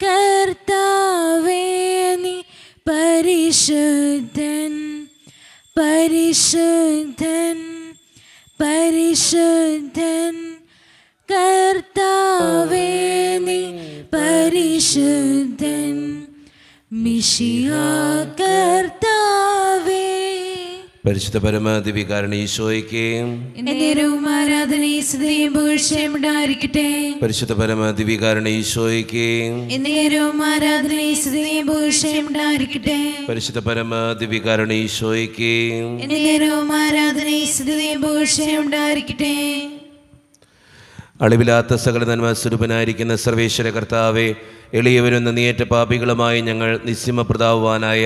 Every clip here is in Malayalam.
കർത്താവേ നീ പരിശുദ്ധൻ, പരിശുദ്ധൻ, പരിശുദ്ധൻ. കർത്താവേ നീ പരിശുദ്ധൻ, മിശിഹാ കർത്താവേ. പരിശുദ്ധ പരമാദിവികാരണ ഈശോയ്ക്ക് എന്നേരവും ആരാധനയും സ്തുതിയും പുകഴ്ചയും ഉണ്ടായിരിക്കട്ടെ. പരിശുദ്ധ പരമാദിവികാരണ ഈശോയ്ക്ക് എന്നേരവും ആരാധനയും സ്തുതിയും പുകഴ്ചയും ഉണ്ടായിരിക്കട്ടെ. പരിശുദ്ധ പരമാദിവികാരണ ഈശോയ്ക്ക് എന്നേരവും ആരാധനയും സ്തുതിയും പുകഴ്ചയും ഉണ്ടായിരിക്കട്ടെ. അളിവിലാത്ത സകല നന്മസ്വരൂപനായിരിക്കുന്ന സർവേശ്വര കർത്താവെ, എളിയവരും നന്ദിയേറ്റ പാപികളുമായി ഞങ്ങൾ നിസ്യമപ്രതാവുവാനായ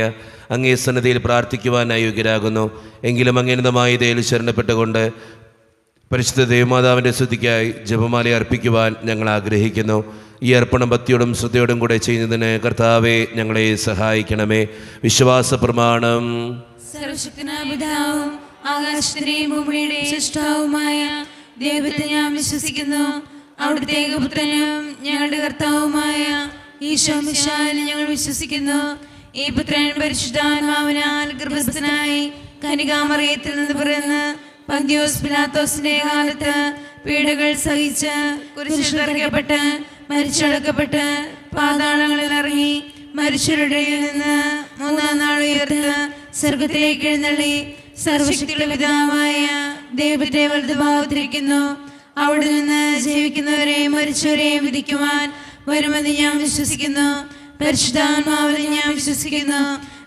അങ്ങേ സന്നിധിയിൽ പ്രാർത്ഥിക്കുവാനായി യോഗ്യരാകുന്നു. എങ്കിലും അങ്ങേനതമായ ദയയിൽ ശരണപ്പെട്ടുകൊണ്ട് പരിശുദ്ധ ദേവമാതാവിൻ്റെ സ്തുതിക്കായി ജപമാല അർപ്പിക്കുവാൻ ഞങ്ങൾ ആഗ്രഹിക്കുന്നു. ഈ അർപ്പണം ഭക്തിയോടും ശ്രദ്ധയോടും കൂടെ ചെയ്യുന്നതിന് കർത്താവെ ഞങ്ങളെ സഹായിക്കണമേ. വിശ്വാസ പ്രമാണം. സർവശക്തനായ പിതാവും ആകാശത്തിന്റെയും ഭൂമിയുടെയും സൃഷ്ടാവുമായ ദൈവത്തെ ഞാൻ വിശ്വസിക്കുന്നു. അവിടുത്തെ ഏകപുത്രനും ഞങ്ങളുടെ കർത്താവുമായ ഈശോ മിശിഹായിൽ ഞങ്ങൾ വിശ്വസിക്കുന്നു. ഈ പുത്രൻ പരിശുദ്ധാത്മാവിനാൽ ഗർഭസ്ഥനായി കന്യകാമറിയത്തിൽ നിന്ന് പിറന്ന് പന്തിയോസ് പിലാത്തോസിന്റെ കാലത്ത് പീഡകൾ സഹിച്ച് കുരിശിൽ തറയ്ക്കപ്പെട്ട് മരിച്ചടക്കപ്പെട്ട് പാതാളങ്ങളിൽ ഇറങ്ങി മരിച്ചവരുടെ നിന്ന് മൂന്നാം നാൾ ഉയർത്ത് സ്വർഗ്ഗത്തിലേക്ക് എഴുന്നള്ളി സർവശക്തിയുള്ള പിതാവായ ദൈവത്തെ വലതുഭാഗത്തിരിക്കുന്നു. അവിടെ നിന്ന് ജീവിക്കുന്നവരെയും മരിച്ചവരെയും വിധിക്കുവാൻ വരുമെന്ന് ഞാൻ വിശ്വസിക്കുന്നു. പരിശുദ്ധാത്മാവിൽ ഞാൻ വിശ്വസിക്കുന്നു.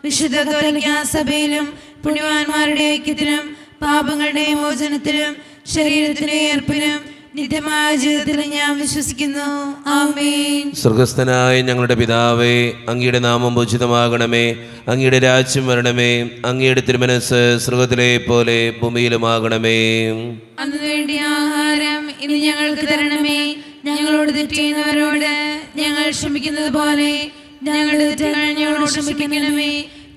വിശുദ്ധ കത്തോലിക്കാ സഭയിലും പുണ്യവാന്മാരുടെ ഐക്യത്തിലും പാപങ്ങളുടെ മോചനത്തിലും ശരീരത്തിന്റെ ഏർപ്പിലും നിത്യമായ ജീവിതത്തിൽ ഞാൻ വിശ്വസിക്കുന്നു. ആമേൻ. സ്വർഗസ്ഥനായ ഞങ്ങളുടെ പിതാവേ, അങ്ങയുടെ നാമം പൂജിതമാകണമേ. അങ്ങയുടെ രാജ്യം വരണമേ. അങ്ങയുടെ തിരുമനസ്സ് സ്വർഗത്തിലെ പോലെ ഭൂമിയിലുമാകണമേ. അന്നു വേണ്ടിയ ആഹാരം ഇന്ന് ഞങ്ങൾക്ക് തരണമേ. ഞങ്ങളോട് തെറ്റ് ചെയ്യുന്നവരോട് ഞങ്ങൾ ക്ഷമിക്കുന്നത് പോലെ ഞങ്ങളുടെ തെറ്റുകൾ ഞങ്ങളോട് ക്ഷമിക്കണമേ.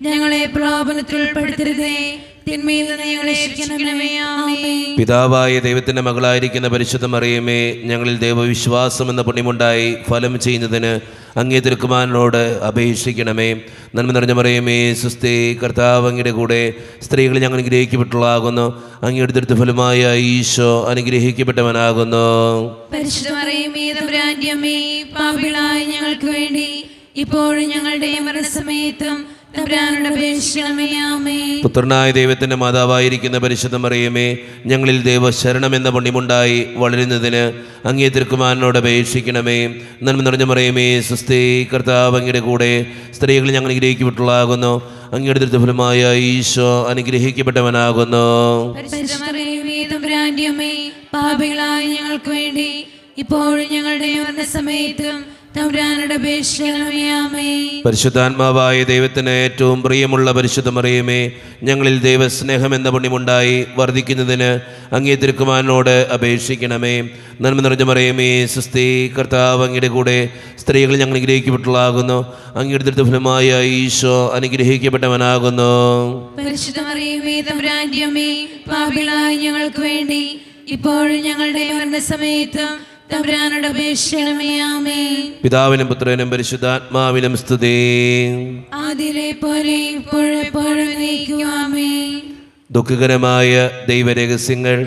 ഞങ്ങളെ പ്രലോഭനത്തിൽ ഉൾപ്പെടുത്തരുതേ, തിന്മയിൽ നിന്ന് ഞങ്ങളെ രക്ഷിക്കണമേ. ആമേൻ. പിതാവായ ദൈവത്തിന്റെ മകളായിരിക്കുന്ന പരിശുദ്ധ മറിയമേ, ഞങ്ങളിൽ ദൈവവിശ്വാസം എന്ന പുണ്യമുണ്ടായി ഫലം ചെയ്യുന്നതിന് അങ്ങേ തിരുക്കുമാരനോട് അപേക്ഷിക്കണമേ. നന്മ നിറഞ്ഞ മറിയമേ, സുസ്ഥി, കർത്താവ് അങ്ങയുടെ കൂടെ സ്ത്രീകൾ ഞങ്ങൾ അനുഗ്രഹിക്കപ്പെട്ടുള്ളതാകുന്നു. അങ്ങയുടെ ദൃഢഫലമായ ഈശോ അനുഗ്രഹിക്കപ്പെട്ടവനാകുന്നു. പരിശുദ്ധ മറിയമേ, തമ്പുരാന്റെ അമ്മേ, പാപികളായ ഞങ്ങൾക്ക് വേണ്ടി ഇപ്പോഴും ഞങ്ങളുടെ മരണസമയത്തും തമ്പുരാനോട് അപേക്ഷിക്കണമേ. ആമേൻ. പുത്രനായ ദൈവത്തിന്റെ മാതാവായിരിക്കുന്ന പരിശുദ്ധ മറിയമേ, ഞങ്ങളിൽ ദൈവശരണം എന്ന പുണ്യമുണ്ടായി വളരുന്നതിന് അങ്ങേ തിരുക്കുമാരനോട് അപേക്ഷിക്കണമേ. നന്മ നിറഞ്ഞ മറിയമേ, സുസ്ഥി, കർത്താവ് അങ്ങയുടെ കൂടെ സ്ത്രീകൾ ഞങ്ങൾ അനുഗ്രഹിക്കപ്പെട്ടുള്ളതാകുന്നു. അങ്ങയുടെ ദൃഢഫലമായ ഈശോ അനുഗ്രഹിക്കപ്പെട്ടവനാകുന്നു. പരിശുദ്ധ മറിയമേ, തമ്പുരാന്റെ അമ്മേ, പാപികളായ ഞങ്ങൾക്ക് വേണ്ടി ഇപ്പോഴും ഞങ്ങളുടെ മരണസമയത്തും തമ്പുരാനോട് അപേക്ഷിക്കണമേ. ആമേൻ. പരിശുദ്ധാത്മാവായ ദൈവത്തിന് ഏറ്റവും പ്രിയമുള്ള പരിശുദ്ധ മറിയമേ, ഞങ്ങളിൽ ദൈവസ്നേഹം എന്ന പുണ്യമുണ്ടായി വർദ്ധിക്കുന്നതിന് അങ്ങേ തിരുക്കുമാരനോട് അപേക്ഷിക്കണമേ. നന്മ നിറഞ്ഞ മറിയമേ, സുസ്ഥി, കർത്താവ് അങ്ങയുടെ കൂടെ സ്ത്രീകൾ ഞങ്ങൾ അനുഗ്രഹിക്കപ്പെട്ടുള്ളതാകുന്നു. അങ്ങയുടെ ദൃഢഫലമായ ഈശോ അനുഗ്രഹിക്കപ്പെട്ടവനാകുന്നു. പരിശുദ്ധ മറിയമേ, തമ്പുരാന്റെ അമ്മേ, പാപികളായ ഞങ്ങൾക്ക് വേണ്ടി ഇപ്പോഴും ഞങ്ങളുടെ മരണസമയത്തും തമ്പുരാനോട് അപേക്ഷിക്കണമേ. ആമേൻ. പിതാവിനും പുത്രനും പരിശുദ്ധാത്മാവിനും സ്തുതി. ആദിയിലെ പോലെ ഇപ്പോഴെപ്പോഴും എന്നേക്കും. ആമേൻ. ദുഃഖകരമായ ദൈവരഹസ്യങ്ങൾ.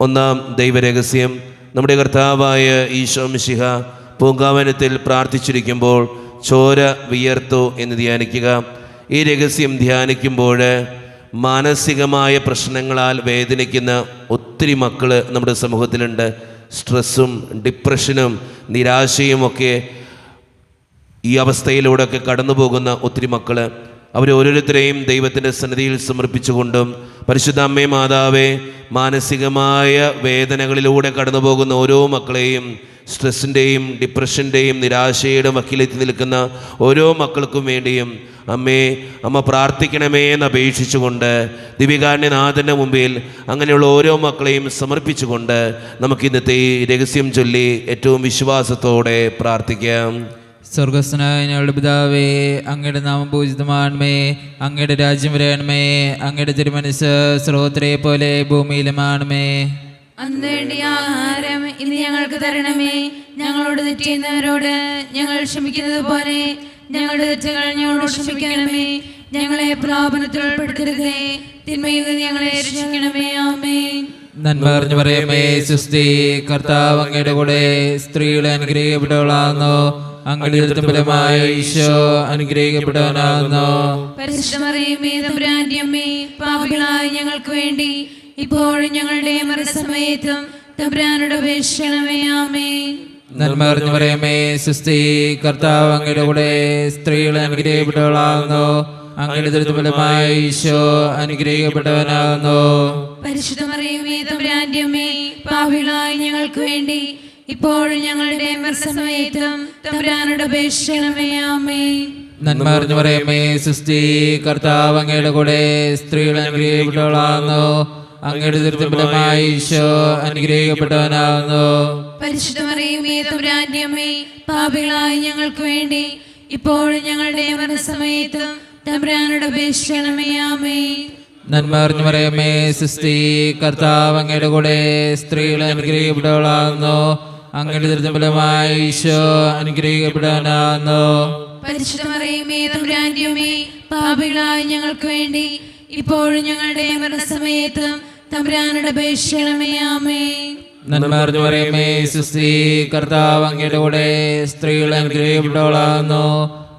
ഒന്നാം ദൈവരഹസ്യം, നമ്മുടെ കർത്താവായ ഈശോ മിശിഹ പൂങ്കാവനത്തിൽ പ്രാർത്ഥിച്ചിരിക്കുമ്പോൾ ചോര വിയർത്തു എന്ന് ധ്യാനിക്കുക. ഈ രഹസ്യം ധ്യാനിക്കുമ്പോൾ മാനസികമായ പ്രശ്നങ്ങളാൽ വേദനിക്കുന്ന ഒത്തിരി മക്കൾ നമ്മുടെ സമൂഹത്തിലുണ്ട്. സ്ട്രെസ്സും ഡിപ്രഷനും നിരാശയുമൊക്കെ ഈ അവസ്ഥയിലൂടെയൊക്കെ കടന്നു പോകുന്ന ഒത്തിരി മക്കൾ, അവരോരോരുത്തരെയും ദൈവത്തിൻ്റെ സന്നിധിയിൽ സമർപ്പിച്ചുകൊണ്ടും പരിശുദ്ധ അമ്മേ മാതാവേ, മാനസികമായ വേദനകളിലൂടെ കടന്നു പോകുന്ന ഓരോ മക്കളെയും, സ്ട്രെസ്സിൻ്റെയും ഡിപ്രഷൻ്റെയും നിരാശയുടെയും വക്കിലെത്തി നിൽക്കുന്ന ഓരോ മക്കൾക്കും വേണ്ടിയും അമ്മ പ്രാർത്ഥിക്കണമേ എന്ന് അപേക്ഷിച്ചുകൊണ്ട് ദിവ്യകാരുണ്യനാഥൻ്റെ മുമ്പിൽ അങ്ങനെയുള്ള ഓരോ മക്കളെയും സമർപ്പിച്ചുകൊണ്ട് നമുക്ക് ഇന്നത്തെ ഈ രഹസ്യം ചൊല്ലി ഏറ്റവും വിശ്വാസത്തോടെ പ്രാർത്ഥിക്കാം. സ്വർഗസ്ഥനായ ഞങ്ങളുടെ പിതാവേ, അങ്ങയുടെ നാമം പൂജിതമാണമേ. അങ്ങയുടെ രാജ്യം വരണമേ. അങ്ങയുടെ തിരുമനസ്സ് സ്രോതരെ പോലെ ഭൂമിയിലുമാണമേ. അന്ന് വേണ്ടിയ ആഹാരം ഇന്ന് ഞങ്ങൾക്ക് തരണമേ. ഞങ്ങളോട് തെറ്റിയുന്നവരോട് ഞങ്ങൾ ക്ഷമിക്കുന്നത് പോലെ ഞങ്ങളുടെ തെറ്റുകൾ ഞങ്ങളോട് ക്ഷമിക്കണമേ. ഞങ്ങളെ പ്രലോഭനത്തിൽ ഉൾപ്പെടുത്തരുതേ, തിന്മയിൽ നിന്ന് ഞങ്ങളെ രക്ഷിക്കണമേ. ആമേൻ. നന്മ നിറഞ്ഞ മറിയമേ, സ്വസ്തി, കർത്താവ് അങ്ങയുടെ കൂടെ, സ്ത്രീകളെ അനുഗ്രഹിക്കപ്പെട്ടവളാകുന്നു. അങ്ങയുടെ ഉദരത്തിൻ ഫലമായ ഈശോ അനുഗ്രഹിക്കപ്പെട്ടവനാകുന്നു. പരിശുദ്ധ മറിയമേ, തമ്പുരാന്റെ അമ്മേ, പാപികളായ ഞങ്ങൾക്ക് വേണ്ടി ഇപ്പോഴും ഞങ്ങളുടെ മരണസമയത്തും തമ്പുരാനോട് അപേക്ഷിക്കണമേ. ആമേൻ. നന്മ നിറഞ്ഞ മറിയമേ, സ്വസ്തി, കർത്താവ് അങ്ങയുടെ കൂടെ, സ്ത്രീകളെ അനുഗ്രഹിക്കപ്പെട്ടവളാകുന്നു. അങ്ങയുടെ ഉദരത്തിൻ ഫലമായ ഈശോ അനുഗ്രഹിക്കപ്പെട്ടവനാകുന്നു. പരിശുദ്ധ മറിയമേ, തമ്പുരാന്റെ അമ്മേ, പാപികളായ ഞങ്ങൾക്ക് വേണ്ടി ഇപ്പോഴും ഞങ്ങളുടെ മരണസമയത്തും തമ്പുരാനോട് അപേക്ഷിക്കണമേ. ആമേൻ. നന്മ നിറഞ്ഞ മറിയമേ, സ്വസ്തി, കർത്താവ് അങ്ങയുടെ കൂടെ, സ്ത്രീകളെ അനുഗ്രഹിക്കപ്പെട്ടവളാകുന്നു. അങ്ങയുടെ ഉദരത്തിൻ ഫലമായ ഈശോ അനുഗ്രഹിക്കപ്പെട്ടവനാകുന്നു. പരിശുദ്ധ മറിയമേ, തമ്പുരാന്റെ അമ്മേ, പാപികളായ ഞങ്ങൾക്ക് വേണ്ടി ഇപ്പോഴും ഞങ്ങളുടെ മരണസമയത്തും തമ്പുരാനോട് അപേക്ഷിക്കണമേ. ആമേൻ. നന്മ നിറഞ്ഞ മറിയമേ, സ്വസ്തി, കർത്താവ് അങ്ങയുടെ കൂടെ, സ്ത്രീകളെ അനുഗ്രഹിക്കപ്പെട്ടവളാകുന്നു. അങ്ങയുടെ ഉദരത്തിൻ ഫലമായ ഈശോ അനുഗ്രഹിക്കപ്പെട്ടവനാകുന്നു. പരിശുദ്ധ മറിയമേ, തമ്പുരാന്റെ അമ്മേ, പാപികളായ ഞങ്ങൾക്ക് വേണ്ടി ഇപ്പോഴും ഞങ്ങളുടെ മരണസമയത്തും തമ്പുരാനോട് അപേക്ഷിക്കണമേ. ആമേൻ. നന്മ നിറഞ്ഞ മറിയമേ, സ്വസ്തി, കർത്താവ് അങ്ങയുടെ കൂടെ, സ്ത്രീകളെ അനുഗ്രഹിക്കപ്പെട്ടവളാകുന്നു.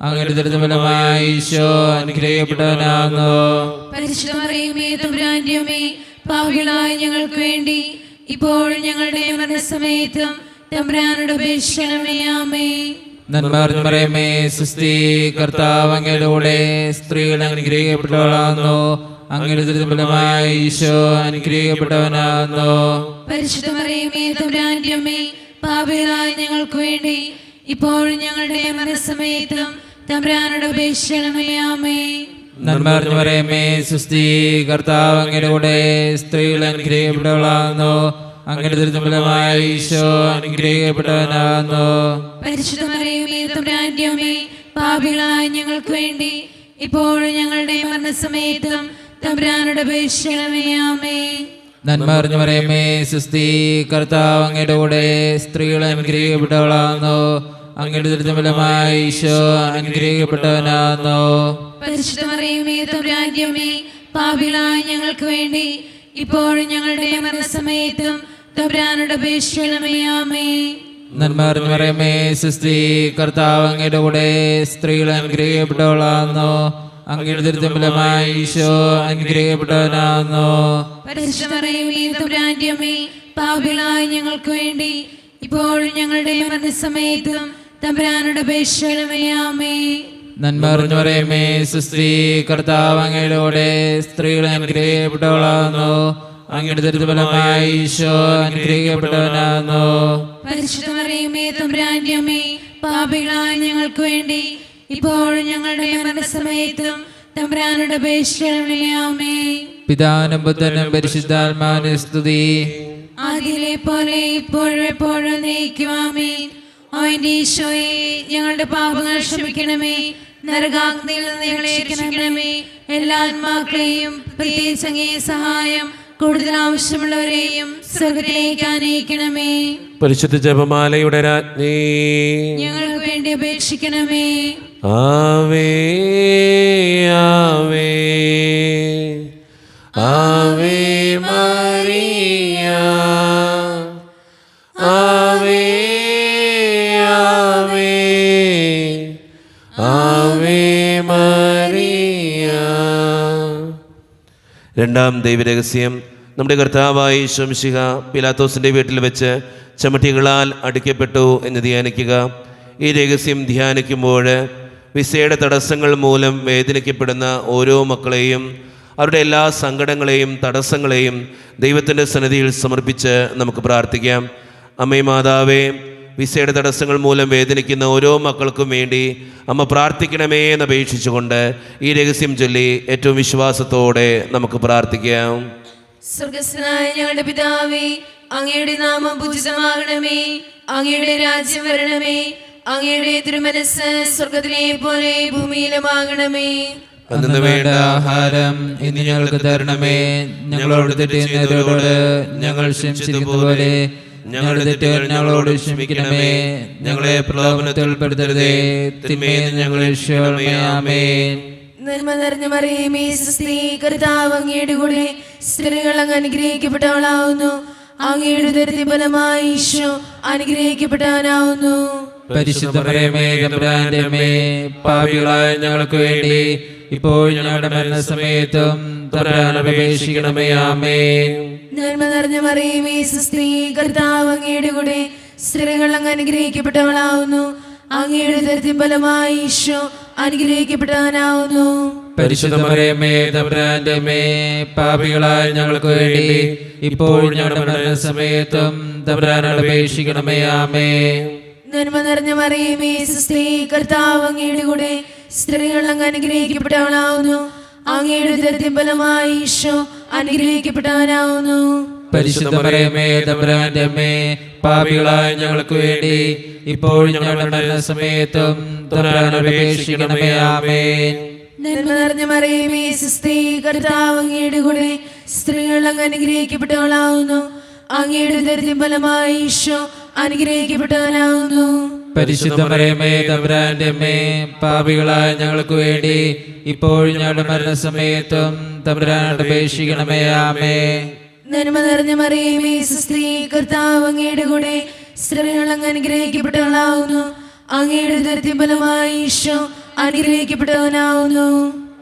അങ്ങയുടെ ഉദരത്തിൻ ഫലമായ ഈശോ അനുഗ്രഹിക്കപ്പെട്ടവനാകുന്നു. പരിശുദ്ധ മറിയമേ, തമ്പുരാന്റെ അമ്മേ, പാപികളായ ഞങ്ങൾക്ക് വേണ്ടി ഇപ്പോഴും ഞങ്ങളുടെ മരണസമയത്തും തമ്പുരാനോട് അപേക്ഷിക്കണമേ. ആമേൻ. നന്മ നിറഞ്ഞ മറിയമേ, സ്വസ്തി, കർത്താവ് അങ്ങയുടെ കൂടെ, സ്ത്രീകളെ അനുഗ്രഹിക്കപ്പെട്ടവളാകുന്നു. അങ്ങയുടെ ഉദരത്തിൻ ഫലമായ ഈശോ അനുഗ്രഹിക്കപ്പെട്ടവനാകുന്നു. പരിശുദ്ധ മറിയമേ, തമ്പുരാന്റെ അമ്മേ, പാപികളായ ഞങ്ങൾക്ക് വേണ്ടി ഇപ്പോഴും ഞങ്ങളുടെ മരണസമയത്തും തമ്പുരാനോട് അപേക്ഷിക്കണമേ. ആമേൻ. നന്മ നിറഞ്ഞ മറിയമേ, സ്വസ്തി, കർത്താവ് അങ്ങയുടെ കൂടെ, സ്ത്രീകളെ അനുഗ്രഹിക്കപ്പെട്ടവളാകുന്നു. അങ്ങയുടെ ഉദരത്തിൻ ഫലമായ ഈശോ അനുഗ്രഹിക്കപ്പെട്ടവനാകുന്നു. പരിശുദ്ധ മറിയമേ, തമ്പുരാന്റെ അമ്മേ, പാപികളായ ഞങ്ങൾക്ക് വേണ്ടി ഇപ്പോഴും ഞങ്ങളുടെ മരണസമയത്തും തമ്പുരാനോട് അപേക്ഷിക്കണമേ. ആമേൻ. നന്മ നിറഞ്ഞ മറിയമേ, സ്വസ്തി, കർത്താവ് അങ്ങയുടെ കൂടെ, സ്ത്രീകളെ അനുഗ്രഹിക്കപ്പെട്ടവളാകുന്നു. അങ്ങയുടെ ഉദരത്തിൻ ഫലമായ ഈശോ അനുഗ്രഹിക്കപ്പെട്ടവനാകുന്നു. പരിശുദ്ധ മറിയമേ, തമ്പുരാന്റെ അമ്മേ, പാപികളായ ഞങ്ങൾക്ക് വേണ്ടി ഇപ്പോഴും ഞങ്ങളുടെ മരണസമയത്തും തമ്പുരാനോട് അപേക്ഷിക്കണമേ. ആമേൻ. നന്മ നിറഞ്ഞ മറിയമേ, സ്വസ്തി, കർത്താവ് അങ്ങയുടെ കൂടെ, സ്ത്രീകളെ അനുഗ്രഹിക്കപ്പെട്ടവളാകുന്നു. അങ്ങയുടെ ഉദരത്തിൻ ഫലമായ ഈശോ അനുഗ്രഹിക്കപ്പെട്ടവനാകുന്നു. പരിശുദ്ധ മറിയമേ, തമ്പുരാന്റെ അമ്മേ, പാപികളായ ഞങ്ങൾക്ക് വേണ്ടി ഇപ്പോഴും ഞങ്ങളുടെ മരണസമയത്തും തമ്പുരാനോട് അപേക്ഷിക്കണമേ. ആമേൻ. നന്മ നിറഞ്ഞ മറിയമേ, സ്വസ്തി, കർത്താവ് അങ്ങയുടെ കൂടെ, സ്ത്രീകളെ അനുഗ്രഹിക്കപ്പെട്ടവളാകുന്നു. അങ്ങയുടെ ഉദരത്തിൻ ഫലമായ ഈശോ അനുഗ്രഹിക്കപ്പെട്ടവനാകുന്നു. പരിശുദ്ധ മറിയമേ, തമ്പുരാന്റെ അമ്മേ, പാപികളായ ഞങ്ങൾക്ക് വേണ്ടി ഇപ്പോഴും ഞങ്ങളുടെ മരണസമയത്തും തമ്പുരാനോട് അപേക്ഷിക്കണമേ. ആമേൻ. പിതാവിനും പുത്രനും പരിശുദ്ധാത്മാവിനും സ്തുതി. ആദിയിലെ പോലെ ഇപ്പോഴും എപ്പോഴും എന്നേക്കും. ആമേൻ. അവന്റെ ഈശോയെ, ഞങ്ങളുടെ പാപങ്ങൾ ക്ഷമിക്കണമേ, നരകാഗ്നിയിൽ നിന്ന് ഞങ്ങളെ രക്ഷിക്കണമേ. എല്ലാ ആത്മാക്കളെയും പ്രത്യേകിച്ച് അങ്ങേ സഹായം കൂടുതൽ ആവശ്യമുള്ളവരെയും സ്വർഗ്ഗത്തിലേക്ക് ആനയിക്കണമേ. പരിശുദ്ധ ജപമാലയുടെ രാജ്ഞി, ഞങ്ങൾക്ക് വേണ്ടി അപേക്ഷിക്കണമേ. ആവേ ആവേ ആവേ മറിയ, ആവേ ആവേ ആവേ മറിയ. രണ്ടാം ദൈവരഹസ്യം. നമ്മുടെ കർത്താവായ യേശു മിശിഹ പിലാത്തോസിൻ്റെ വീട്ടിൽ വെച്ച് ചമട്ടികളാൽ അടിക്കപ്പെട്ടു എന്ന് ധ്യാനിക്കുക. ഈ രഹസ്യം ധ്യാനിക്കുമ്പോൾ വിസയുടെ തടസ്സങ്ങൾ മൂലം വേദനിക്കപ്പെടുന്ന ഓരോ മക്കളെയും അവരുടെ എല്ലാ സങ്കടങ്ങളെയും തടസ്സങ്ങളെയും ദൈവത്തിൻ്റെ സന്നിധിയിൽ സമർപ്പിച്ച് നമുക്ക് പ്രാർത്ഥിക്കാം. അമ്മേ മാതാവേ, വിസയുടെ തടസ്സങ്ങൾ മൂലം വേദനിക്കുന്ന ഓരോ മക്കൾക്കും വേണ്ടി അമ്മ പ്രാർത്ഥിക്കണമേ എന്ന് അപേക്ഷിച്ചുകൊണ്ട് ഈ രഹസ്യം ചൊല്ലി ഏറ്റവും വിശ്വാസത്തോടെ നമുക്ക് പ്രാർത്ഥിക്കാം. സ്വർഗ്ഗസ്ഥനായ ഞങ്ങളുടെ പിതാവേ, അങ്ങയുടെ നാമം പൂജിതമാകണമേ. അങ്ങയുടെ രാജ്യം വരണമേ. അങ്ങയുടെ തിരുമനസ്സ് സ്വർഗ്ഗത്തിലെ പോലെ ഭൂമിയിലുമാകണമേ. അന്ന് വേണ്ട ആഹാരം ഇന്ന് ഞങ്ങൾക്ക് തരണമേ. ഞങ്ങളോട് തെറ്റിയുന്നവരോട് ഞങ്ങൾ ക്ഷമിച്ചിരിക്കുന്നതുപോലെ ഞങ്ങളുടെ തെറ്റുകൾ ഞങ്ങളോട് ക്ഷമിക്കണമേ. ഞങ്ങളെ പ്രലോഭനത്തിൽ ഉൾപ്പെടുത്തരുതേ, തിന്മയിൽ നിന്ന് ഞങ്ങളെ രക്ഷിക്കണമേ. ആമേൻ. നന്മ നിറഞ്ഞ മറിയമേ സ്വസ്തി, കർത്താവ് അങ്ങയുടെ കൂടെ സ്ത്രീകൾ അങ്ങ് അനുഗ്രഹിക്കപ്പെട്ടവളാവുന്നു. അങ്ങയുടെ ഉദരത്തിൻ ഫലമായി ഈശോ അനുഗ്രഹിക്കപ്പെട്ടവനാവുന്നു. പരിശുദ്ധ മറിയമേ തമ്പുരാന്റെ അമ്മേ, പാപികളായ ഞങ്ങൾക്ക് വേണ്ടി ഇപ്പോൾ ഞങ്ങളുടെ മരണസമയത്തും തമ്പുരാനോട് അപേക്ഷിക്കണമേ. ആമേൻ. നന്മ നിറഞ്ഞ മറിയമേ സ്വസ്തി, കർത്താവ് അങ്ങയുടെ കൂടെ സ്ത്രീകൾ അങ്ങ് അനുഗ്രഹിക്കപ്പെട്ടവളാവുന്നു. അങ്ങയുടെ ഉദരത്തിൻ ഫലമായി ഈശോ അനുഗ്രഹിക്കപ്പെട്ടവനാവുന്നു. പരിശുദ്ധ മറിയമേ തമ്പുരാന്റെ അമ്മേ, പാപികളായ ഞങ്ങൾക്ക് വേണ്ടി ഇപ്പോൾ ഞങ്ങളുടെ മരണസമയത്തും തമ്പുരാനോട് അപേക്ഷിക്കണമേ. ആമേൻ. നന്മ നിറഞ്ഞ മറിയമേ സ്വസ്തി, കർത്താവ് അങ്ങയുടെ കൂടെ സ്ത്രീകൾ അങ്ങ് അനുഗ്രഹിക്കപ്പെട്ടവളാവുന്നു. അങ്ങയുടെ ഉദരത്തിൻ ഫലമായി ഈശോ അനുഗ്രഹിക്കപ്പെട്ടവനാവുന്നു. പരിശുദ്ധ മറിയമേ തമ്പുരാന്റെ അമ്മേ, പാപികളായ ഞങ്ങൾക്ക് വേണ്ടി ഇപ്പോൾ ഞങ്ങളുടെ മരണസമയത്തും തമ്പുരാനോട് അപേക്ഷിക്കണമേ. ആമേൻ. നന്മ നിറഞ്ഞ മറിയമേ സ്വസ്തി, കർത്താവ് അങ്ങയുടെ കൂടെ സ്ത്രീകൾ അങ്ങ് അനുഗ്രഹിക്കപ്പെട്ടവളാവുന്നു. അങ്ങയുടെ ഉദരത്തിൻ ഫലമായി ഈശോ അനുഗ്രഹിക്കപ്പെട്ടവനാവുന്നു. പരിശുദ്ധ മറിയമേ തമ്പുരാന്റെ അമ്മേ, പാപികളായ ഞങ്ങൾക്ക് വേണ്ടി ഇപ്പോൾ ഞങ്ങളുടെ മരണസമയത്തും തമ്പുരാനോട് അപേക്ഷിക്കണമേ. ആമേൻ. നന്മ നിറഞ്ഞ മറിയമേ സ്വസ്തി, കർത്താവ് അങ്ങയുടെ കൂടെ സ്ത്രീകൾ അങ്ങ് അനുഗ്രഹിക്കപ്പെട്ടവളാവുന്നു. അങ്ങയുടെ ഉദരത്തിൻ ഫലമായി ഈശോ അനുഗ്രഹിക്കപ്പെട്ടവനാവുന്നു.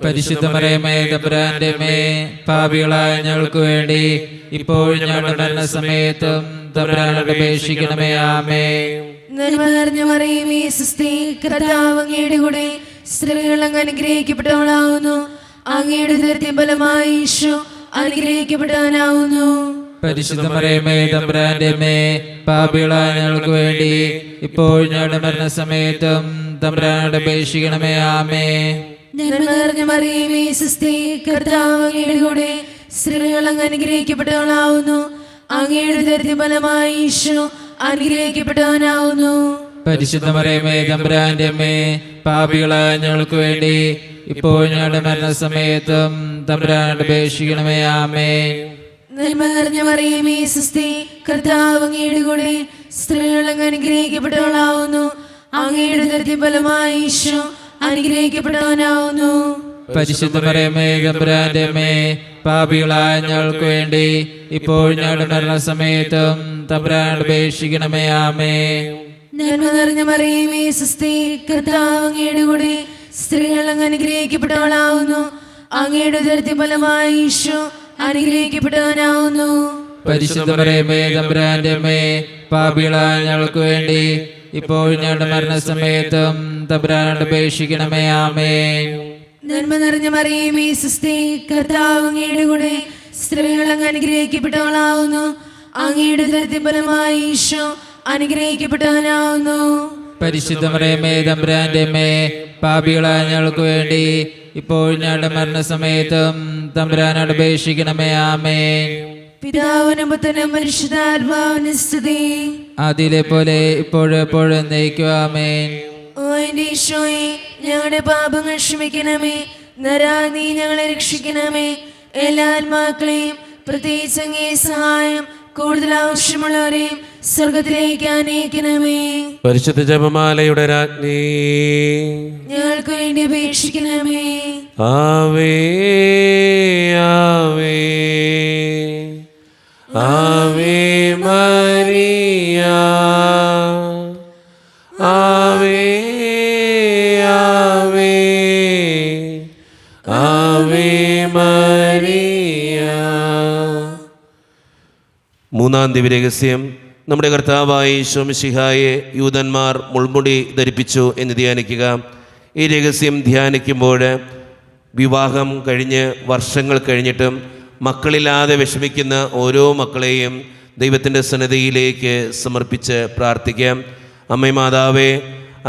പരിശുദ്ധ മറിയമേ തമ്പുരാന്റെ അമ്മേ, പാപികളായ ഞങ്ങൾക്ക് വേണ്ടി ഇപ്പോൾ ഞങ്ങളുടെ മരണസമയത്തും തമ്പുരാനോട് അപേക്ഷിക്കണമേ. ആമേൻ. നന്മ നിറഞ്ഞ മറിയമേ സ്വസ്തി, കർത്താവ് അങ്ങയുടെ കൂടെ സ്ത്രീകൾ അങ്ങ് അനുഗ്രഹിക്കപ്പെട്ടവളാവുന്നു. അങ്ങയുടെ ഉദരത്തിൻ ഫലമായി ഈശോ അനുഗ്രഹിക്കപ്പെട്ടവനാവുന്നു. പരിശുദ്ധ മറിയമേ തമ്പുരാന്റെ അമ്മേ, പാപികളായ ഞങ്ങൾക്ക് വേണ്ടി ഇപ്പോൾ ഞങ്ങളുടെ മരണസമയത്തും തമ്പുരാനോട് അപേക്ഷിക്കണമേ. ആമേൻ. നന്മ നിറഞ്ഞ മറിയമേ സ്വസ്തി, കർത്താവ് അങ്ങയുടെ കൂടെ സ്ത്രീകൾ അങ്ങ് അനുഗ്രഹിക്കപ്പെട്ടവളാവുന്നു. അങ്ങയുടെ ഉദരത്തിൻ ഫലമായി ഈശോ അനുഗ്രഹിക്കപ്പെട്ടവനാവുന്നു. പരിശുദ്ധ മറിയമേ തമ്പുരാന്റെ അമ്മേ, പാപികളായ ഞങ്ങൾക്ക് വേണ്ടി ഇപ്പോൾ ഞങ്ങളുടെ മരണസമയത്തും തമ്പുരാനോട് അപേക്ഷിക്കണമേ. ആമേൻ. നന്മ നിറഞ്ഞ മറിയമേ സ്വസ്തി, കർത്താവ് അങ്ങയുടെ കൂടെ സ്ത്രീകൾ അങ്ങ് അനുഗ്രഹിക്കപ്പെട്ടവളാവുന്നു. അങ്ങയുടെ ഉദരത്തിൻ ഫലമായി ഈശോ അനുഗ്രഹിക്കപ്പെട്ടവനാവുന്നു. പരിശുദ്ധ മറിയമേ തമ്പുരാന്റെ അമ്മേ, പാപികളായ ഞങ്ങൾക്ക് വേണ്ടി ഇപ്പോൾ ഞങ്ങളുടെ മരണസമയത്തും തമ്പുരാനോട് അപേക്ഷിക്കണമേ. ആമേൻ. നന്മ നിറഞ്ഞ മറിയമേ സ്വസ്തി, കർത്താവ് അങ്ങയുടെ കൂടെ സ്ത്രീകൾ അങ്ങ് അനുഗ്രഹിക്കപ്പെട്ടവളാവുന്നു. അങ്ങയുടെ ഉദരത്തിൻ ഫലമായി ഈശോ അനുഗ്രഹിക്കപ്പെട്ടവനാവുന്നു. പരിശുദ്ധ മറിയമേ തമ്പുരാന്റെ അമ്മേ, പാപികളായ ഞങ്ങൾക്ക് വേണ്ടി ഇപ്പോൾ ഞങ്ങളുടെ മരണസമയത്തും തമ്പുരാനോട് അപേക്ഷിക്കണമേ. ആമേൻ. നന്മ നിറഞ്ഞ മറിയമേ സ്വസ്തി, കർത്താവ് അങ്ങയുടെ കൂടെ സ്ത്രീകൾ അങ്ങ് അനുഗ്രഹിക്കപ്പെട്ടവളാവുന്നു. അങ്ങയുടെ ഉദരത്തിൻ ഫലമായി ഈശോ അനുഗ്രഹിക്കപ്പെട്ടവനാവുന്നു. പരിശുദ്ധ മറിയമേ തമ്പുരാന്റെ അമ്മേ, പാപികളായ ഞങ്ങൾക്ക് വേണ്ടി ഇപ്പോൾ ഞങ്ങളുടെ മരണസമയത്തും തമ്പുരാനോട് അപേക്ഷിക്കണമേ. ആമേൻ. പിതാവിനും പുത്രനും പരിശുദ്ധാത്മാവിനും സ്തുതി. ആദിയിലെ പോലെ ഇപ്പോഴും എപ്പോഴും എന്നേക്കും. ആമേൻ. ഓ എന്റെ ഈശോയെ, ഞങ്ങളുടെ പാപങ്ങൾ ക്ഷമിക്കണമേ. നരാ നീ ഞങ്ങളെ രക്ഷിക്കണമേ. എല്ലാ ആത്മാക്കളെയും പ്രത്യേകിച്ച് അങ്ങേ സഹായം കൂടുതൽ ആവശ്യമുള്ളവരെയും സ്വർഗത്തിലേക്ക് അനയിക്കണമേ. പരിശുദ്ധ ജപമാലയുടെ രാജ്ഞി, ഞങ്ങൾക്ക് വേണ്ടി അപേക്ഷിക്കണമേ. ആവേ ആവേ ആവേ മരിയ, ആവേ ആവേ ആവേ മരിയ. മൂന്നാം ദിവ്യരഹസ്യം, നമ്മുടെ കർത്താവായ ഈശോ മിശിഹായെ യൂദന്മാർ മുൾമുടി ധരിപ്പിച്ചു എന്ന് ധ്യാനിക്കുക. ഈ രഹസ്യം ധ്യാനിക്കുമ്പോൾ വിവാഹം കഴിഞ്ഞ് വർഷങ്ങൾ കഴിഞ്ഞിട്ടും മക്കളില്ലാതെ വിഷമിക്കുന്ന ഓരോ മക്കളെയും ദൈവത്തിൻ്റെ സന്നിധിയിലേക്ക് സമർപ്പിച്ച് പ്രാർത്ഥിക്കാം. അമ്മേ മാതാവേ,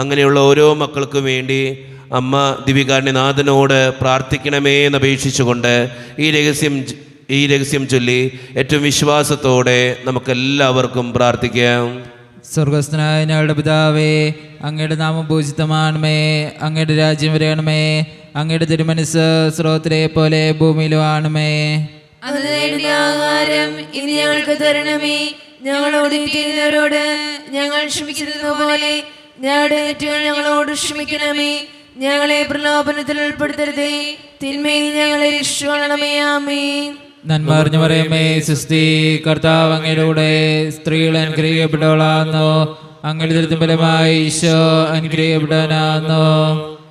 അങ്ങനെയുള്ള ഓരോ മക്കൾക്കും വേണ്ടി അമ്മ ദിവികാരുണ്യനാഥനോട് പ്രാർത്ഥിക്കണമേ എന്നപേക്ഷിച്ചുകൊണ്ട് ഈ രഹസ്യം ചൊല്ലി ഏറ്റവും വിശ്വാസത്തോടെ നമുക്കെല്ലാവർക്കും പ്രാർത്ഥിക്കാം. സ്വർഗസ്ഥനായ ഞങ്ങളുടെ പിതാവേ, അങ്ങയുടെ നാമം പൂജിതമാണമേ. അങ്ങയുടെ രാജ്യം വരണമേ. അങ്ങയുടെ തിരുമനസ്സ് സ്രോതത്തിലെ പോലെ ഭൂമിയിലും ആണമേ. അതിനുവേണ്ടി ആഹാരം ഇനി ഞങ്ങൾക്ക് തരണമേ. ഞങ്ങളോട് ചെയ്യുന്നവരോട് ഞങ്ങൾ ക്ഷമിക്കുന്നത് പോലെ ഞങ്ങളുടെ തെറ്റുകൾ ഞങ്ങളോട് ക്ഷമിക്കണമേ. ഞങ്ങളെ പ്രലോഭനത്തിൽ ഉൾപ്പെടുത്തരുതേ, തിന്മയിൽ ഞങ്ങളെ രക്ഷിക്കണമേ. ആമേൻ. നന്മ അറിഞ്ഞു പറയുമേ സുസ്തി, കർത്താവ് അങ്ങയിലൂടെ സ്ത്രീകൾ അനുഗ്രഹിക്കപ്പെട്ടവളാകുന്നു. അങ്ങയുടെ ദുരിതം ഫലമായി ഈശോ അനുഗ്രഹിക്കപ്പെട്ടവനാകുന്നു.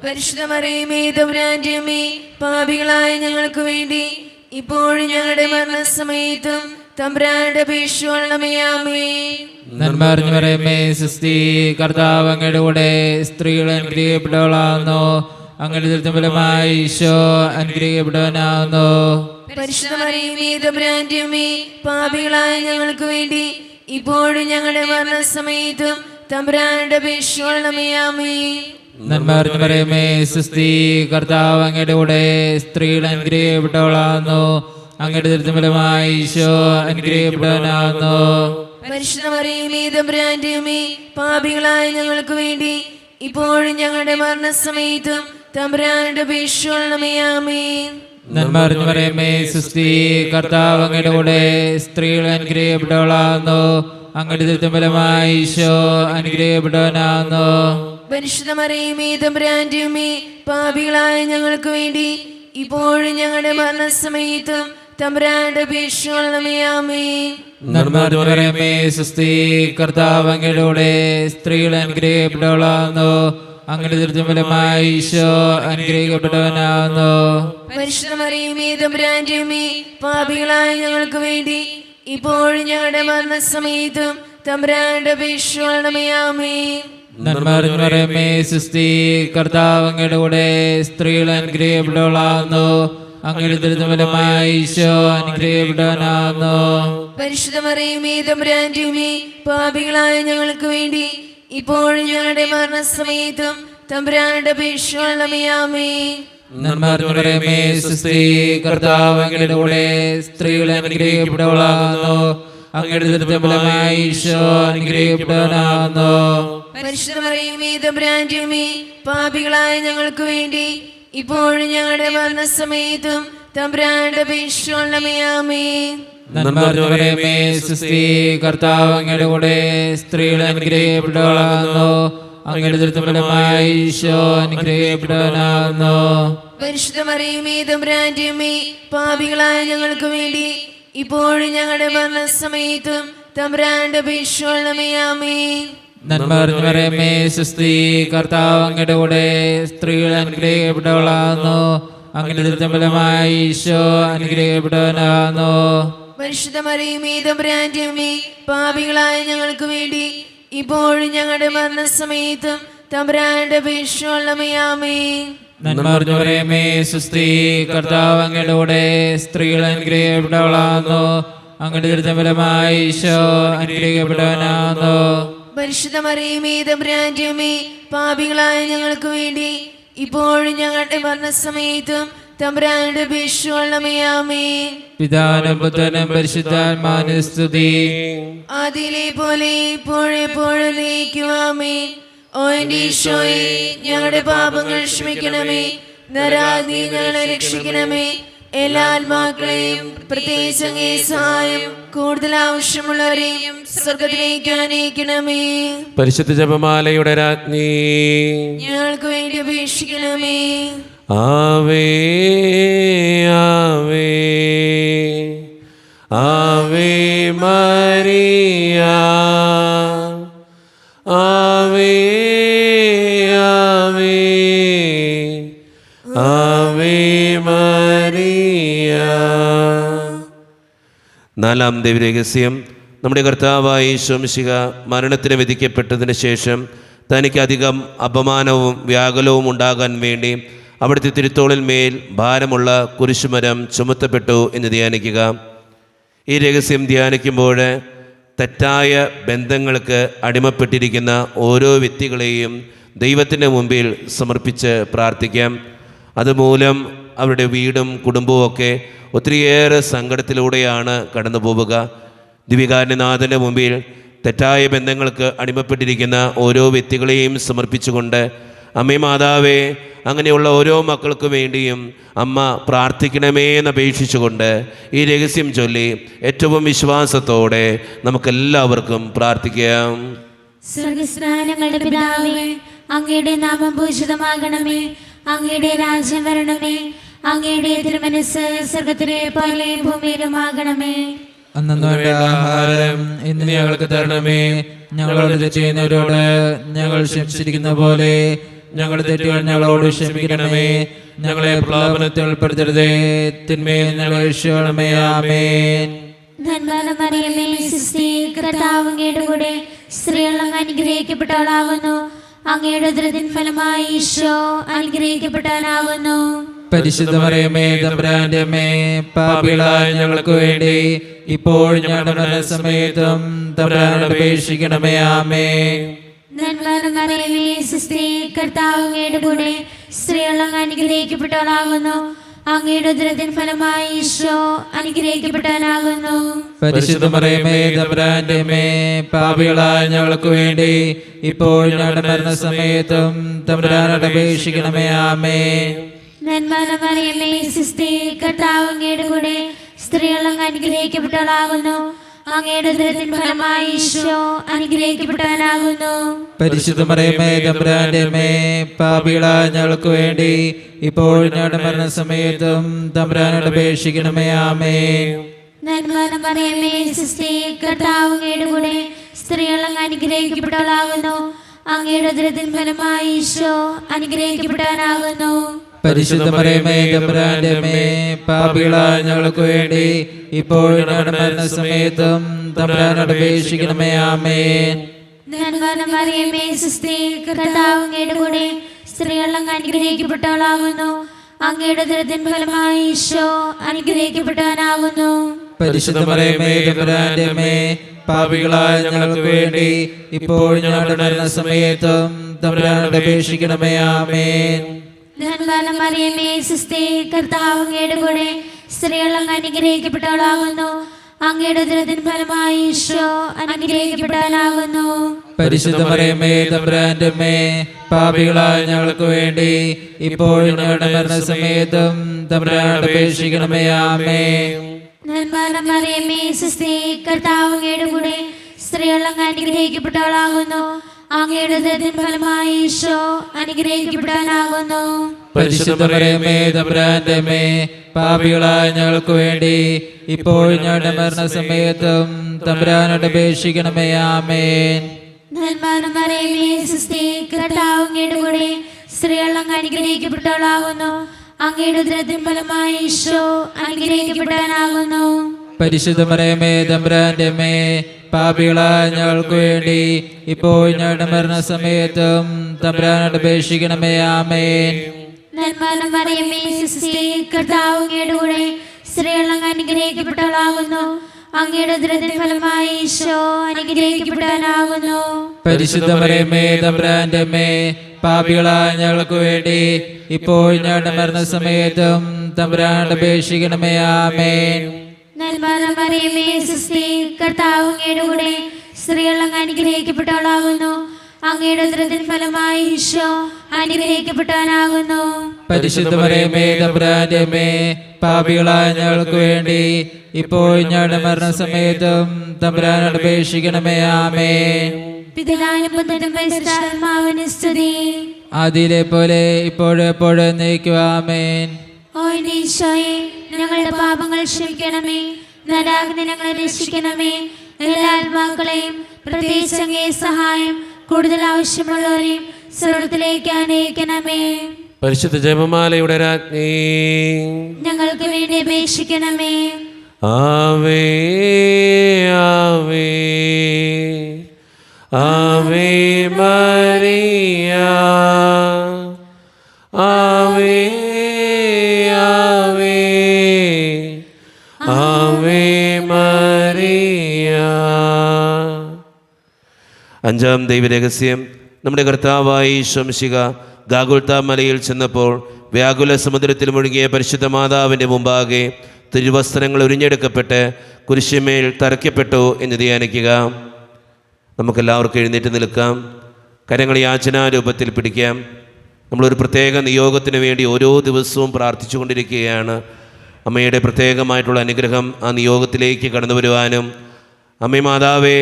പരിശുദ്ധ മറിയമേ തമ്പുരാന്റെ അമ്മേ, പാപികളായ ഞങ്ങൾക്ക് വേണ്ടി ഇപ്പോഴും ഞങ്ങളുടെ മരണസമയത്തും തമ്പുരാന്റെ അപേക്ഷ കൊള്ളണമേ. ആമേൻ. നന്മ അറിഞ്ഞു പറയുമേ സുസ്തി, കർത്താവ് അങ്ങയുടെ കൂടെ സ്ത്രീകൾ അനുഗ്രഹിക്കപ്പെട്ടവളാകുന്നു. അങ്ങയുടെ ദുരിതം ഫലമായി ഈശോ അനുഗ്രഹിക്കപ്പെട്ടവനാകുന്നു. പരിശുദ്ധ മറിയമേ തമ്പുരാന്റെ അമ്മേ, പാപികളായ ഞങ്ങൾക്ക് വേണ്ടി ഇപ്പോഴും ഞങ്ങളുടെ മരണസമയത്തും തമ്പുരാന്റെ അപേക്ഷ കൊള്ളണമേ. ആമേൻ. നന്മ അറിഞ്ഞു പറയുമേ സുസ്തി, കർത്താവ് അങ്ങയുടെ കൂടെ സ്ത്രീകൾ അനുഗ്രഹിക്കപ്പെട്ടവളാകുന്നു. അങ്ങയുടെ ദുരിതം ഫലമായി ഈശോ അനുഗ്രഹിക്കപ്പെട്ടവനാകുന്നു. പരിശുദ്ധ മറിയമേ തമ്പുരാന്റെ അമ്മേ, പാപികളായ ഞങ്ങൾക്ക് വേണ്ടി ഇപ്പോഴും ഞങ്ങളുടെ മരണസമയത്തും തമ്പുരാന്റെ അപേക്ഷ കൊള്ളണമേ. ആമേൻ. നന്മ അറിഞ്ഞു പറയുമേ സുസ്തി, കർത്താവ് അങ്ങയുടെ കൂടെ സ്ത്രീകൾ അനുഗ്രഹിക്കപ്പെട്ടവളാകുന്നു. അങ്ങയുടെ ദുരിതം ഫലമായി ഈശോ അനുഗ്രഹിക്കപ്പെട്ടവനാകുന്നു. പരിശുദ്ധ മറിയമേ തമ്പുരാന്റെ അമ്മേ, പാപികളായ ഞങ്ങൾക്ക് വേണ്ടി ഇപ്പോഴും ഞങ്ങളുടെ മരണസമയത്തും തമ്പുരാന്റെ അപേക്ഷ കൊള്ളണമേ. ആമേൻ. നന്മ അറിഞ്ഞു പറയുമേ സുസ്തി, കർത്താവ് അങ്ങയുടെ കൂടെ സ്ത്രീകൾ അനുഗ്രഹിക്കപ്പെട്ടവളാകുന്നു. അങ്ങയുടെ ദുരിതം ഫലമായി ഈശോ അനുഗ്രഹിക്കപ്പെട്ടവനാകുന്നു. പരിശുദ്ധ മറിയമേ തമ്പുരാന്റെ അമ്മേ, പാപികളായ ഞങ്ങൾക്ക് വേണ്ടി ഇപ്പോഴും ഞങ്ങളുടെ മരണസമയത്തും തമ്പുരാന്റെ അപേക്ഷ കൊള്ളണമേ. ആമേൻ. നന്മ അറിഞ്ഞു പറയുമേ സുസ്തി, കർത്താവ് അങ്ങയുടെ കൂടെ സ്ത്രീകൾ അനുഗ്രഹിക്കപ്പെട്ടവളാകുന്നു. അങ്ങയുടെ ദുരിതം ഫലമായി ഈശോ അനുഗ്രഹിക്കപ്പെട്ടവനാകുന്നു. പരിശുദ്ധ മറിയമേ തമ്പുരാന്റെ അമ്മേ, പാപികളായ ഞങ്ങൾക്ക് വേണ്ടി ഇപ്പോഴും ഞങ്ങളുടെ മരണസമയത്തും തമ്പുരാന്റെ അപേക്ഷ കൊള്ളണമേ. ആമേൻ. നന്മ അറിഞ്ഞു പറയുമേ സുസ്തി, കർത്താവ് അങ്ങയുടെ കൂടെ സ്ത്രീകൾ അനുഗ്രഹിക്കപ്പെട്ടവളാകുന്നു. അങ്ങയുടെ ദുരിതം ഫലമായി ഈശോ അനുഗ്രഹിക്കപ്പെട്ടവനാകുന്നു. പരിശുദ്ധ മറിയമേ തമ്പുരാന്റെ അമ്മേ, പാപികളായ ഞങ്ങൾക്ക് വേണ്ടി ഇപ്പോഴും ഞങ്ങളുടെ മരണസമയത്തും തമ്പുരാന്റെ അപേക്ഷ കൊള്ളണമേ. ആമേൻ. നന്മ അറിഞ്ഞു പറയുമേ സുസ്തി, കർത്താവ് അങ്ങയുടെ കൂടെ സ്ത്രീകൾ അനുഗ്രഹിക്കപ്പെട്ടവളാകുന്നു. അങ്ങയുടെ ദുരിതം ഫലമായി ഈശോ അനുഗ്രഹിക്കപ്പെട്ടവനാകുന്നു. പരിശുദ്ധ മറിയമേ തമ്പുരാന്റെ അമ്മേ, പാപികളായ ഞങ്ങൾക്ക് വേണ്ടി ഇപ്പോഴും ഞങ്ങളുടെ മരണസമയത്തും തമ്പുരാന്റെ അപേക്ഷ കൊള്ളണമേ. ആമേൻ. നന്മ അറിഞ്ഞു പറയുമേ സുസ്തി, കർത്താവ് അങ്ങയുടെ കൂടെ സ്ത്രീകൾ അനുഗ്രഹിക്കപ്പെട്ടവളാകുന്നു. അങ്ങയുടെ ദുരിതം ഫലമായി ഈശോ അനുഗ്രഹിക്കപ്പെട്ടവനാകുന്നു. പരിശുദ്ധ മറിയമേ തമ്പുരാന്റെ അമ്മേ, പാപികളായ ഞങ്ങൾക്ക് വേണ്ടി ഇപ്പോഴും ഞങ്ങളുടെ മരണസമയത്തും തമ്പുരാന്റെ അപേക്ഷ കൊള്ളണമേ. ആമേൻ. നന്മ അറിഞ്ഞു പറയുമേ സുസ്തി, കർത്താവ് അങ്ങയുടെ കൂടെ സ്ത്രീകൾ അനുഗ്രഹിക്കപ്പെട്ടവളാകുന്നു. അങ്ങയുടെ ദുരിതം ഫലമായി ഈശോ അനുഗ്രഹിക്കപ്പെട്ടവനാകുന്നു. പരിശുദ്ധ മറിയമേ തമ്പുരാന്റെ അമ്മേ, പാപികളായ ഞങ്ങൾക്ക് വേണ്ടി ഇപ്പോഴും ഞങ്ങളുടെ മരണസമയത്തും തമ്പുരാന്റെ അപേക്ഷ കൊള്ളണമേ. ആമേൻ. പിതാവിനും പുത്രനും പരിശുദ്ധാത്മാവിനും സ്തുതി. ആദിയിലെ പോലെ ഇപ്പോഴെപ്പോഴും നീക്കും. ആമേൻ. ഓ എന്റെ ഈശോയെ, ഞങ്ങളുടെ പാപങ്ങൾ ക്ഷമിക്കണമേ. നരാഗ്നി ഞങ്ങളെ രക്ഷിക്കണമേ. എല്ലാ ആത്മാക്കളെയും പ്രത്യേകിച്ച് അങ്ങേ സഹായം കൂടുതൽ ആവശ്യമുള്ളവരെയും സ്വർഗത്തിലേക്ക് അനയിക്കണമേ. പരിശുദ്ധ ജപമാലയുടെ രാജ്ഞി, ഞങ്ങൾക്ക് വേണ്ടി അപേക്ഷിക്കണമേ. ആവേ ആവേ ആവേ മരിയ, ആവേ ആവേ ആവേ മരിയ. നാലാം ദൈവരഹസ്യം, നമ്മുടെ കർത്താവായ യേശു മിശിഹ മരണത്തിന് വിധിക്കപ്പെട്ടതിന് ശേഷം തനിക്ക് അധികം അപമാനവും വ്യാകുലവും ഉണ്ടാകാൻ വേണ്ടി അവിടുത്തെ തിരുത്തോളിൽ മേൽ ഭാരമുള്ള കുരിശുമരം ചുമത്തപ്പെട്ടു എന്ന് ധ്യാനിക്കുക. ഈ രഹസ്യം ധ്യാനിക്കുമ്പോൾ തെറ്റായ ബന്ധങ്ങൾക്ക് അടിമപ്പെട്ടിരിക്കുന്ന ഓരോ വ്യക്തികളെയും ദൈവത്തിൻ്റെ മുമ്പിൽ സമർപ്പിച്ച് പ്രാർത്ഥിക്കാം. അതുമൂലം അവരുടെ വീടും കുടുംബവും ഒക്കെ ഒത്തിരിയേറെ സങ്കടത്തിലൂടെയാണ് കടന്നു പോവുക. ദിവ്യകാരുണ്യനാഥൻ്റെ മുമ്പിൽ തെറ്റായ ബന്ധങ്ങൾക്ക് അടിമപ്പെട്ടിരിക്കുന്ന ഓരോ വ്യക്തികളെയും സമർപ്പിച്ചുകൊണ്ട് അമ്മേ മാതാവേ, അങ്ങനെയുള്ള ഓരോ മക്കൾക്ക് വേണ്ടിയും അമ്മ പ്രാർത്ഥിക്കണമേ എന്ന് അപേക്ഷിച്ചുകൊണ്ട് ഈ രഹസ്യം ചൊല്ലി ഏറ്റവും വിശ്വാസത്തോടെ നമുക്കെല്ലാവർക്കും പ്രാർത്ഥിക്കാം. സ്വർഗസ്നാനങ്ങളുടെ പിതാവേ, അങ്ങയുടെ നാമം പൂജിതമാകണമേ, അങ്ങയുടെ രാജ്യം വരണമേ, അങ്ങയുടെ തിരുമനസ്സ് സ്വർഗത്തിലെ പോലെ ഭൂമിയിലുമാകണമേ. അന്നു വേണ്ട ആഹാരം ഇന്ന് ഞങ്ങൾക്ക് തരണമേ. ഞങ്ങളോട് തെറ്റ് ചെയ്യുന്നവരോട് ഞങ്ങൾ ക്ഷമിച്ചിരിക്കുന്ന പോലെ ഞങ്ങളുടെ തെറ്റുകൾ ഞങ്ങളോട് ക്ഷമിക്കണമേ. ഞങ്ങളെ പ്രലോഭനത്തിൽ ഉൾപ്പെടുത്തരുതേ, തിന്മയിൽ ഞങ്ങളെ രക്ഷിക്കണമേ. ആമേൻ. നന്മ മറിയമേ, സുസ്തി, കർത്താവ് അങ്ങയുടെ കൂടെ, സ്ത്രീകൾ അങ്ങ് അനുഗ്രഹിക്കപ്പെട്ടവളാകുന്നു. അങ്ങയുടെ ഉദരത്തിൻ ഫലമായി ഈശോ അനുഗ്രഹിക്കപ്പെട്ടവനാകുന്നു. പരിശുദ്ധ മറിയമേ, തമ്പുരാന്റെ അമ്മേ, പാപികളായ ഞങ്ങൾക്ക് വേണ്ടി ഇപ്പോൾ ഞങ്ങളുടെ മരണസമയത്തും തമ്പുരാനോട് അപേക്ഷിക്കണമേ. ആമേൻ. നന്മ മറിയമേ, സുസ്തി, കർത്താവ് അങ്ങയുടെ കൂടെ, സ്ത്രീകൾ അങ്ങ് അനുഗ്രഹിക്കപ്പെട്ടവളാകുന്നു. അങ്ങയുടെ ഉദരത്തിൻ ഫലമായി ഈശോ അനുഗ്രഹിക്കപ്പെട്ടവനാകുന്നു. പരിശുദ്ധ മറിയമേ, തമ്പുരാന്റെ അമ്മേ, പാപികളായ ഞങ്ങൾക്ക് വേണ്ടി ഇപ്പോൾ ഞങ്ങളുടെ മരണസമയത്തും തമ്പുരാനോട് അപേക്ഷിക്കണമേ. ആമേൻ. നന്മ മറിയമേ, സുസ്തി, കർത്താവ് അങ്ങയുടെ കൂടെ, സ്ത്രീകൾ അങ്ങ് അനുഗ്രഹിക്കപ്പെട്ടവളാകുന്നു. അങ്ങയുടെ ഉദരത്തിൻ ഫലമായി ഈശോ അനുഗ്രഹിക്കപ്പെട്ടവനാകുന്നു. പരിശുദ്ധ മറിയമേ, തമ്പുരാന്റെ അമ്മേ, പാപികളായ ഞങ്ങൾക്ക് വേണ്ടി ഇപ്പോൾ ഞങ്ങളുടെ മരണസമയത്തും തമ്പുരാനോട് അപേക്ഷിക്കണമേ. ആമേൻ. നന്മ മറിയമേ, സുസ്തി, കർത്താവ് അങ്ങയുടെ കൂടെ, സ്ത്രീകൾ അങ്ങ് അനുഗ്രഹിക്കപ്പെട്ടവളാകുന്നു. അങ്ങയുടെ ഉദരത്തിൻ ഫലമായി ഈശോ അനുഗ്രഹിക്കപ്പെട്ടവനാകുന്നു. പരിശുദ്ധ മറിയമേ, തമ്പുരാന്റെ അമ്മേ, പാപികളായ ഞങ്ങൾക്ക് വേണ്ടി ഇപ്പോൾ ഞങ്ങളുടെ മരണസമയത്തും തമ്പുരാനോട് അപേക്ഷിക്കണമേ. ആമേൻ. നന്മ മറിയമേ, സുസ്തി, കർത്താവ് അങ്ങയുടെ കൂടെ, സ്ത്രീകൾ അങ്ങ് അനുഗ്രഹിക്കപ്പെട്ടവളാകുന്നു. അങ്ങയുടെ ഉദരത്തിൻ ഫലമായി ഈശോ അനുഗ്രഹിക്കപ്പെട്ടവനാകുന്നു. പരിശുദ്ധ മറിയമേ, തമ്പുരാന്റെ അമ്മേ, പാപികളായ ഞങ്ങൾക്ക് വേണ്ടി ഇപ്പോൾ ഞങ്ങളുടെ മരണസമയത്തും തമ്പുരാനോട് അപേക്ഷിക്കണമേ. ആമേൻ. നന്മ മറിയമേ, സുസ്തി, കർത്താവ് അങ്ങയുടെ കൂടെ, സ്ത്രീകൾ അങ്ങ് അനുഗ്രഹിക്കപ്പെട്ടവളാകുന്നു. അങ്ങയുടെ ഉദരത്തിൻ ഫലമായി ഈശോ അനുഗ്രഹിക്കപ്പെട്ടവനാകുന്നു. പരിശുദ്ധ മറിയമേ, തമ്പുരാന്റെ അമ്മേ, പാപികളായ ഞങ്ങൾക്ക് വേണ്ടി ഇപ്പോൾ ഞങ്ങളുടെ മരണസമയത്തും തമ്പുരാനോട് അപേക്ഷിക്കണമേ. ആമേൻ. നന്മ മറിയമേ, സുസ്തി, കർത്താവ് അങ്ങയുടെ കൂടെ, സ്ത്രീകൾ അങ്ങ് അനുഗ്രഹിക്കപ്പെട്ടവളാകുന്നു. അങ്ങയുടെ ഉദരത്തിൻ ഫലമായി ഈശോ അനുഗ്രഹിക്കപ്പെട്ടവനാകുന്നു. പരിശുദ്ധ മറിയമേ, തമ്പുരാന്റെ അമ്മേ, പാപികളായ ഞങ്ങൾക്ക് വേണ്ടി ഇപ്പോൾ ഞങ്ങളുടെ മരണസമയത്തും തമ്പുരാനോട് അപേക്ഷിക്കണമേ. ആമേൻ. നന്മ മറിയമേ, സുസ്തി, കർത്താവ് അങ്ങയുടെ കൂടെ, സ്ത്രീകൾ അങ്ങ് അനുഗ്രഹിക്കപ്പെട്ടവളാകുന്നു. അങ്ങയുടെ ഉദരത്തിൻ ഫലമായി ഈശോ അനുഗ്രഹിക്കപ്പെട്ടവനാകുന്നു. പരിശുദ്ധ മറിയമേ, തമ്പുരാന്റെ അമ്മേ, പാപികളായ ഞങ്ങൾക്ക് വേണ്ടി ഇപ്പോൾ ഞങ്ങളുടെ മരണസമയത്തും തമ്പുരാനോട് അപേക്ഷിക്കണമേ. ആമേൻ. നന്മ മറിയമേ, സുസ്തി, കർത്താവ് അങ്ങയുടെ കൂടെ, സ്ത്രീകൾ അങ്ങ് അനുഗ്രഹിക്കപ്പെട്ടവളാകുന്നു. അങ്ങയുടെ ഉദരത്തിൻ ഫലമായി ഈശോ അനുഗ്രഹിക്കപ്പെട്ടവനാകുന്നു. പരിശുദ്ധ മറിയമേ, തമ്പുരാന്റെ അമ്മേ, പാപികളായ ഞങ്ങൾക്ക് വേണ്ടി ഇപ്പോൾ ഞങ്ങളുടെ മരണസമയത്തും തമ്പുരാനോട് അപേക്ഷിക്കണമേ. ആമേൻ. നന്മ മറിയമേ, സുസ്തി, കർത്താവ് അങ്ങയുടെ കൂടെ, സ്ത്രീകൾ അങ്ങ് അനുഗ്രഹിക്കപ്പെട്ടവളാകുന്നു. അങ്ങയുടെ ഉദരത്തിൻ ഫലമായി ഈശോ അനുഗ്രഹിക്കപ്പെട്ടവനാകുന്നു. പരിശുദ്ധ മറിയമേ, തമ്പുരാന്റെ അമ്മേ, പാപികളായ ഞങ്ങൾക്ക് വേണ്ടി ഇപ്പോൾ ഞങ്ങളുടെ മരണസമയത്തും തമ്പുരാനോട് അപേക്ഷിക്കണമേ. ആമേൻ. പിതാവിനും പുത്രനും പരിശുദ്ധാത്മാവിനും സ്തുതി. ആദിയിലെ പോലെ ഇപ്പോഴും എപ്പോഴും എന്നേക്കും. ആമേൻ. ഓ എന്റെ ഈശോയെ, ഞങ്ങളുടെ പാപങ്ങൾ ക്ഷമിക്കണമേ, നരകാഗ്നി ഞങ്ങളെ രക്ഷിക്കണമേ. എല്ലാ ആത്മാക്കളെയും പ്രത്യേകിച്ച് അങ്ങേ സഹായം കൂടുതൽ ആവശ്യമുള്ളവരെയും സ്വർഗ്ഗത്തിലേക്ക് അനയിക്കണമേ. പരിശുദ്ധ ജപമാലയുടെ രാജ്ഞി, ഞങ്ങൾക്ക് വേണ്ടി അപേക്ഷിക്കണമേ. ആവേ ആവേ ആവേ മരിയ, ആവേ ആവേ ആവേ മരിയ. അഞ്ചാം ദൈവരഹസ്യം. നമ്മുടെ കർത്താവായ ഈശോ മിശിഹ ഗാഗുൽത്താ മലയിൽ ചെന്നപ്പോൾ വ്യാകുല സമുദ്രത്തിൽ മുഴുകിയ പരിശുദ്ധ മാതാവിൻ്റെ മുമ്പാകെ തിരുവസ്ത്രങ്ങൾ ഉരിഞ്ഞെടുക്കപ്പെട്ട് കുരിശുമേൽ തറയ്ക്കപ്പെട്ടു എന്ന് ധ്യാനിക്കുക. നമുക്കെല്ലാവർക്കും എഴുന്നേറ്റ് നിൽക്കാം. കരങ്ങൾ യാചനാരൂപത്തിൽ പിടിക്കാം. നമ്മളൊരു പ്രത്യേക നിയോഗത്തിന് വേണ്ടി ഓരോ ദിവസവും പ്രാർത്ഥിച്ചു കൊണ്ടിരിക്കുകയാണ്. അമ്മയുടെ പ്രത്യേകമായിട്ടുള്ള അനുഗ്രഹം ആ നിയോഗത്തിലേക്ക് കടന്നു വരുവാനും, അമ്മേ മാതാവേ,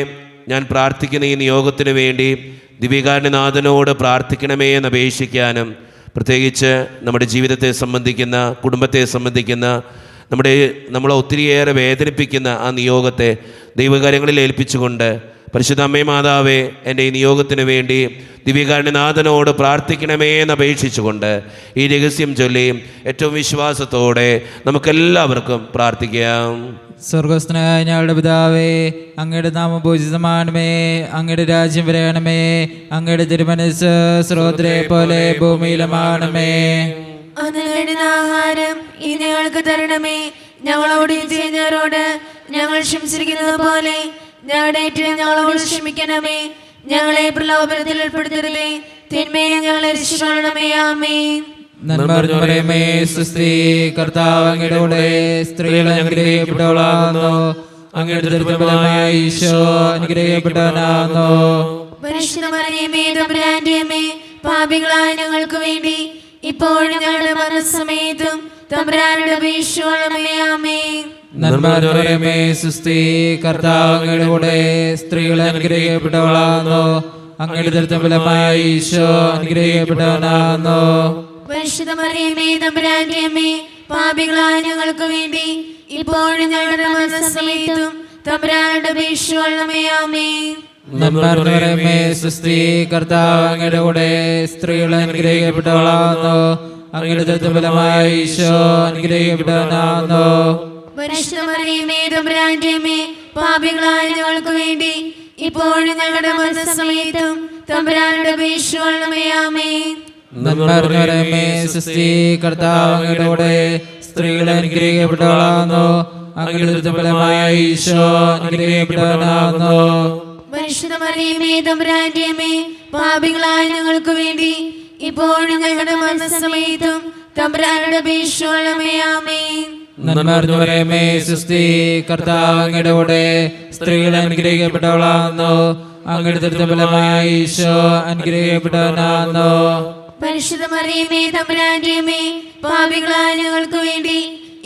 ഞാൻ പ്രാർത്ഥിക്കുന്ന ഈ നിയോഗത്തിന് വേണ്ടി ദിവ്യകാരുണ്യനാഥനോട് പ്രാർത്ഥിക്കണമേ എന്ന് അപേക്ഷിക്കാനും, പ്രത്യേകിച്ച് നമ്മുടെ ജീവിതത്തെ സംബന്ധിക്കുന്ന, കുടുംബത്തെ സംബന്ധിക്കുന്ന, നമ്മളെ ഒത്തിരിയേറെ വേദനിപ്പിക്കുന്ന ആ നിയോഗത്തെ ദൈവകാര്യങ്ങളിൽ ഏൽപ്പിച്ചുകൊണ്ട്, പരിശുദ്ധ അമ്മേ മാതാവേ, എൻ്റെ ഈ നിയോഗത്തിന് വേണ്ടി ദിവ്യകാരുണ്യനാഥനോട് പ്രാർത്ഥിക്കണമേ എന്ന് അപേക്ഷിച്ചുകൊണ്ട് ഈ രഹസ്യം ചൊല്ലി ഏറ്റവും വിശ്വാസത്തോടെ നമുക്കെല്ലാവർക്കും പ്രാർത്ഥിക്കാം. സ്വർഗസ്ഥനായ ഞങ്ങളുടെ പിതാവേ, അങ്ങയുടെ നാമം പൂജിതമാണമേ, അങ്ങയുടെ രാജ്യം വരയണമേ, അങ്ങയുടെ തിരുമനസ്സ് സ്രോതരെ പോലെ ഭൂമിയിലുമാണമേ. അന്ന് ആഹാരം ഇനി ഞങ്ങൾക്ക് തരണമേ. ഞങ്ങളോട് ചെയ്യുന്നവരോട് ഞങ്ങൾ ക്ഷമിച്ചിരിക്കുന്നത് പോലെ ഞങ്ങളുടെ ഞങ്ങളോട് ക്ഷമിക്കണമേ. ഞങ്ങളെ പ്രലോഭനത്തിൽ ഉൾപ്പെടുത്തരുതേ, തിന്മയെ ഞങ്ങളെ രക്ഷിക്കണമേ. ആമേൻ. നന്മ നിറഞ്ഞവളേ, സ്വസ്തി, കർത്താവ് അങ്ങയുടെ കൂടെ സ്ത്രീകൾ അനുഗ്രഹിക്കപ്പെട്ടവളാകുന്നു, അങ്ങയുടെ ദുർബലമായ ഈശോ അനുഗ്രഹിക്കപ്പെട്ടവനാകുന്നു. പരിശുദ്ധ മറിയമേ, തമ്പുരാന്റെ അമ്മേ, പാപികളായ ഞങ്ങൾക്ക് വേണ്ടി ഇപ്പോഴും ഞങ്ങളുടെ മരണസമയത്തും തമ്പുരാനോട് അപേക്ഷിക്കണമേ. ആമേൻ. നന്മ നിറഞ്ഞവളേ, സ്വസ്തി, കർത്താവ് അങ്ങയുടെ കൂടെ സ്ത്രീകൾ അനുഗ്രഹിക്കപ്പെട്ടവളാകുന്നു, അങ്ങയുടെ ദുർബലമായ ഈശോ അനുഗ്രഹിക്കപ്പെട്ടവനാകുന്നു. പരിശുദ്ധ മറിയമേ, തമ്പുരാന്റെ അമ്മേ, പാപികളായ ഞങ്ങൾക്ക് വേണ്ടി ഇപ്പോഴും ഞങ്ങളുടെ മരണസമയത്തും തമ്പുരാനോട് അപേക്ഷിക്കണമേ. ആമേൻ. നന്മ നിറഞ്ഞവളേ, സ്വസ്തി, കർത്താവ് അങ്ങയുടെ കൂടെ സ്ത്രീകൾ അനുഗ്രഹിക്കപ്പെട്ടവളാകുന്നു, അങ്ങയുടെ ദുർബലമായ ഈശോ അനുഗ്രഹിക്കപ്പെട്ടവനാകുന്നു. പരിശുദ്ധ മറിയമേ, തമ്പുരാന്റെ അമ്മേ, പാപികളായ ഞങ്ങൾക്ക് വേണ്ടി ഇപ്പോഴും ഞങ്ങളുടെ മരണസമയത്തും തമ്പുരാനോട് അപേക്ഷിക്കണമേ. ആമേൻ. നന്മ നിറഞ്ഞവളേ, സ്വസ്തി, കർത്താവ് അങ്ങയുടെ കൂടെ സ്ത്രീകൾ അനുഗ്രഹിക്കപ്പെട്ടവളാകുന്നു, അങ്ങയുടെ ദുർബലമായ ഈശോ അനുഗ്രഹിക്കപ്പെട്ടവനാകുന്നു. പരിശുദ്ധ മറിയമേ, തമ്പുരാന്റെ അമ്മേ, പാപികളായ ഞങ്ങൾക്ക് വേണ്ടി ഇപ്പോഴും ഞങ്ങളുടെ മരണസമയത്തും തമ്പുരാനോട് അപേക്ഷിക്കണമേ. ആമേൻ. നന്മ നിറഞ്ഞവളേ, സ്വസ്തി, കർത്താവ് അങ്ങയുടെ കൂടെ സ്ത്രീകൾ അനുഗ്രഹിക്കപ്പെട്ടവളാകുന്നു, അങ്ങയുടെ ദുർബലമായ ഈശോ അനുഗ്രഹിക്കപ്പെട്ടവനാകുന്നു. പരിശുദ്ധ മറിയമേ, തമ്പുരാന്റെ അമ്മേ, പാപികളായ ഞങ്ങൾക്ക് വേണ്ടി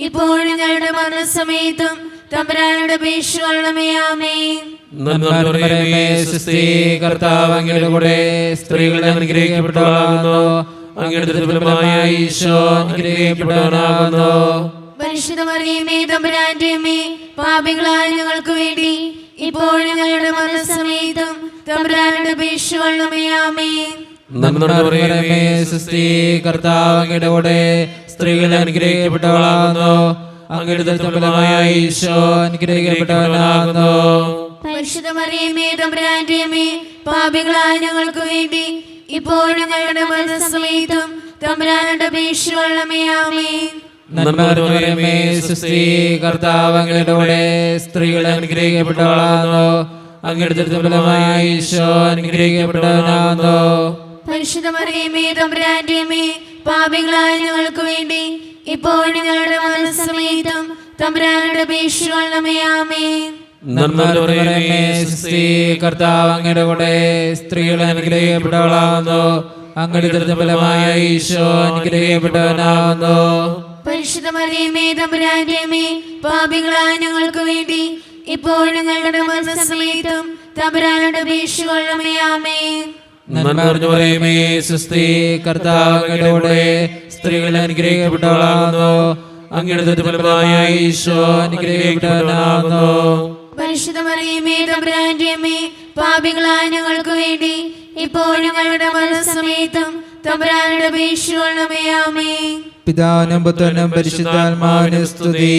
ഇപ്പോഴും ഞങ്ങളുടെ മരണസമയത്തും തമ്പുരാനോട് അപേക്ഷിക്കണമേ. ആമേൻ. നന്മ നിറഞ്ഞവളേ, സ്വസ്തി, കർത്താവ് അങ്ങയുടെ കൂടെ സ്ത്രീകൾ അനുഗ്രഹിക്കപ്പെട്ടവളാകുന്നു, അങ്ങയുടെ ദുർബലമായ ഈശോ അനുഗ്രഹിക്കപ്പെട്ടവനാകുന്നു. പരിശുദ്ധ മറിയമേ, തമ്പുരാന്റെ അമ്മേ, പാപികളായ ഞങ്ങൾക്ക് വേണ്ടി ഇപ്പോഴും ഞങ്ങളുടെ മരണസമയത്തും തമ്പുരാനോട് അപേക്ഷിക്കണമേ. ആമേൻ. നന്മ നിറഞ്ഞവളേ, സ്വസ്തി, കർത്താവ് അങ്ങയുടെ കൂടെ സ്ത്രീകൾ അനുഗ്രഹിക്കപ്പെട്ടവളാകുന്നു, അങ്ങയുടെ ദുർബലമായ ഈശോ അനുഗ്രഹിക്കപ്പെട്ടവനാകുന്നു. പരിശുദ്ധ മറിയമേ, തമ്പുരാന്റെ അമ്മേ, പാപികളായ ഞങ്ങൾക്ക് വേണ്ടി ഇപ്പോഴും ഞങ്ങളുടെ മരണസമയത്തും തമ്പുരാനോട് അപേക്ഷിക്കണമേ. ആമേൻ. നന്മ നിറഞ്ഞവളേ, സ്വസ്തി, കർത്താവ് അങ്ങയുടെ കൂടെ സ്ത്രീകൾ അനുഗ്രഹിക്കപ്പെട്ടവളാകുന്നു, അങ്ങയുടെ ദുർബലമായ ഈശോ അനുഗ്രഹിക്കപ്പെട്ടവനാകുന്നു. പരിശുദ്ധ മറിയമേ, തമ്പുരാന്റെ അമ്മേ, പാപികളായ ഞങ്ങൾക്ക് വേണ്ടി ഇപ്പോഴും ഞങ്ങളുടെ മരണസമയത്തും തമ്പുരാനോട് അപേക്ഷിക്കണമേ. ആമേൻ. നന്മ നിറഞ്ഞവളേ, സ്വസ്തി, കർത്താവ് അങ്ങയുടെ കൂടെ സ്ത്രീകൾ അനുഗ്രഹിക്കപ്പെട്ടവളാകുന്നു, അങ്ങയുടെ ദുർബലമായ ഈശോ അനുഗ്രഹിക്കപ്പെട്ടവനാകുന്നു. പരിശുദ്ധ മറിയമേ, തമ്പുരാന്റെ അമ്മേ, പാപികളായ ഞങ്ങൾക്ക് വേണ്ടി ഇപ്പോഴും ഞങ്ങളുടെ മരണസമയത്തും തമ്പുരാനോട് അപേക്ഷിക്കണമേ. ആമേൻ. നന്മ നിറഞ്ഞവളേ, സ്വസ്തി, കർത്താവ് അങ്ങയുടെ കൂടെ സ്ത്രീകൾ അനുഗ്രഹിക്കപ്പെട്ടവളാകുന്നു, അങ്ങയുടെ ദുർബലമായ ഈശോ അനുഗ്രഹിക്കപ്പെട്ടവനാകുന്നു. പരിശുദ്ധ മറിയമേ, തമ്പുരാന്റെ അമ്മേ, പാപികളായ ഞങ്ങൾക്ക് വേണ്ടി ഇപ്പോഴും ഞങ്ങളുടെ മരണസമയത്തും തമ്പുരാനോട് അപേക്ഷിക്കണമേ. ആമേൻ. പിതാവിനും പുത്രനും പരിശുദ്ധാത്മാവിനും സ്തുതി.